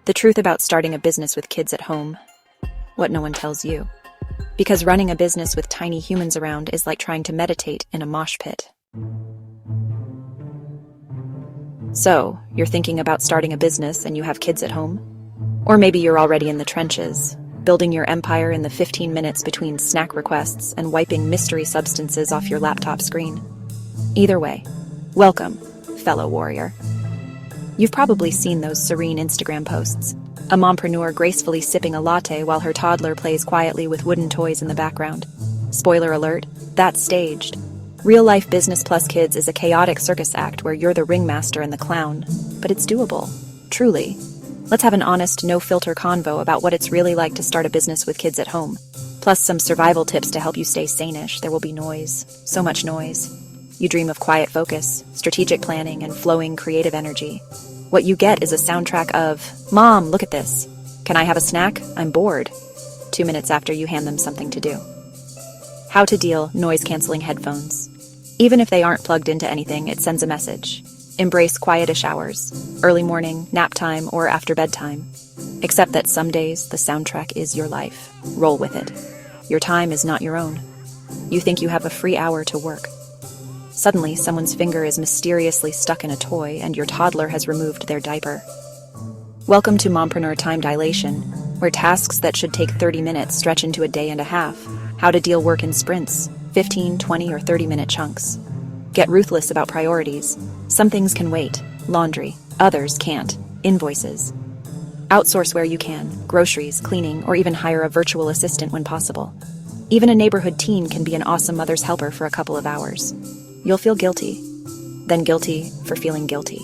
The truth about starting a business with kids at home. What no one tells you. Because running a business with tiny humans around is like trying to meditate in a mosh pit. So, you're thinking about starting a business and you have kids at home? Or maybe you're already in the trenches, building your empire in the 15 minutes between snack requests and wiping mystery substances off your laptop screen. Either way, welcome, fellow warrior. You've probably seen those serene Instagram posts. A mompreneur gracefully sipping a latte while her toddler plays quietly with wooden toys in the background. Spoiler alert, that's staged. Real-life business plus kids is a chaotic circus act where you're the ringmaster and the clown. But it's doable. Truly. Let's have an honest, no-filter convo about what it's really like to start a business with kids at home. Plus some survival tips to help you stay sane-ish. There will be noise. So much noise. You dream of quiet focus, strategic planning, and flowing creative energy. What you get is a soundtrack of, "Mom, look at this. Can I have a snack? I'm bored." 2 minutes after you hand them something to do. How to deal noise-canceling headphones. Even if they aren't plugged into anything, it sends a message. Embrace quietish hours, early morning, nap time, or after bedtime. Except that some days, the soundtrack is your life. Roll with it. Your time is not your own. You think you have a free hour to work. Suddenly, someone's finger is mysteriously stuck in a toy and your toddler has removed their diaper. Welcome to Mompreneur Time Dilation, where tasks that should take 30 minutes stretch into a day and a half. How to deal work in sprints, 15, 20, or 30-minute chunks. Get ruthless about priorities. Some things can wait. Laundry. Others can't. Invoices. Outsource where you can. Groceries, cleaning, or even hire a virtual assistant when possible. Even a neighborhood teen can be an awesome mother's helper for a couple of hours. You'll feel guilty. Then guilty for feeling guilty.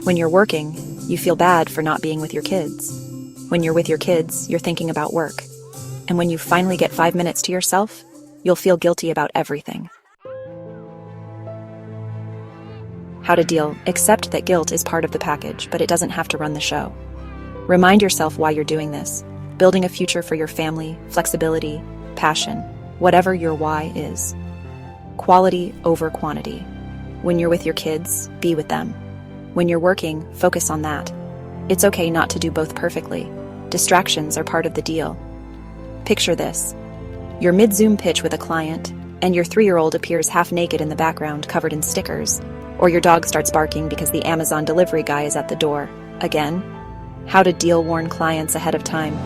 When you're working, you feel bad for not being with your kids. When you're with your kids, you're thinking about work. And when you finally get 5 minutes to yourself, you'll feel guilty about everything. How to deal. Accept that guilt is part of the package, but it doesn't have to run the show. Remind yourself why you're doing this. Building a future for your family, flexibility, passion, whatever your why is. Quality over quantity. When you're with your kids, be with them. When you're working, focus on that. It's okay not to do both perfectly. Distractions are part of the deal. Picture this. You're mid-Zoom pitch with a client, and your 3-year-old appears half-naked in the background covered in stickers, or your dog starts barking because the Amazon delivery guy is at the door. Again? How to deal warn clients ahead of time.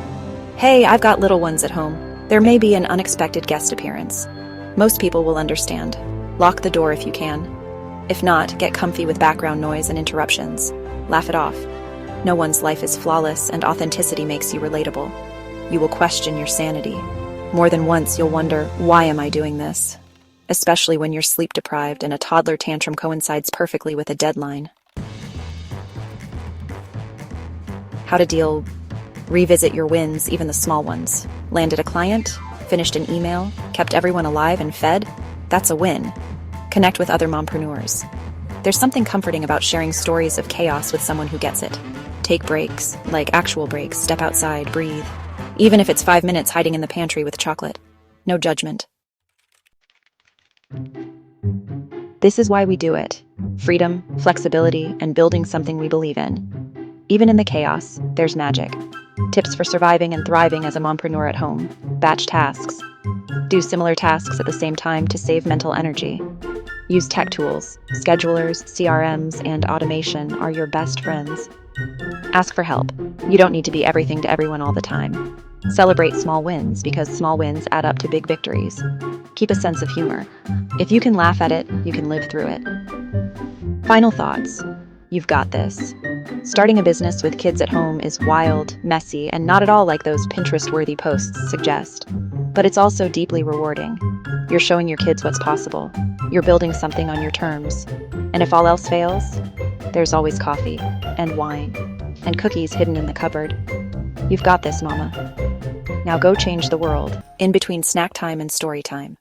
Hey, I've got little ones at home. There may be an unexpected guest appearance. Most people will understand. Lock the door if you can. If not, get comfy with background noise and interruptions. Laugh it off. No one's life is flawless, and authenticity makes you relatable. You will question your sanity. More than once, you'll wonder, why am I doing this? Especially when you're sleep deprived and a toddler tantrum coincides perfectly with a deadline. How to deal. Revisit your wins, even the small ones. Landed a client? Finished an email? Kept everyone alive and fed? That's a win. Connect with other mompreneurs. There's something comforting about sharing stories of chaos with someone who gets it. Take breaks, like actual breaks, step outside, breathe. Even if it's 5 minutes hiding in the pantry with chocolate. No judgment. This is why we do it. Freedom, flexibility, and building something we believe in. Even in the chaos, there's magic. Tips for surviving and thriving as a mompreneur at home. Batch tasks. Do similar tasks at the same time to save mental energy. Use tech tools. Schedulers, CRMs, and automation are your best friends. Ask for help. You don't need to be everything to everyone all the time. Celebrate small wins, because small wins add up to big victories. Keep a sense of humor. If you can laugh at it, you can live through it. Final thoughts. You've got this. Starting a business with kids at home is wild, messy, and not at all like those Pinterest-worthy posts suggest. But it's also deeply rewarding. You're showing your kids what's possible. You're building something on your terms. And if all else fails, there's always coffee, and wine, and cookies hidden in the cupboard. You've got this, Mama. Now go change the world, in between snack time and story time.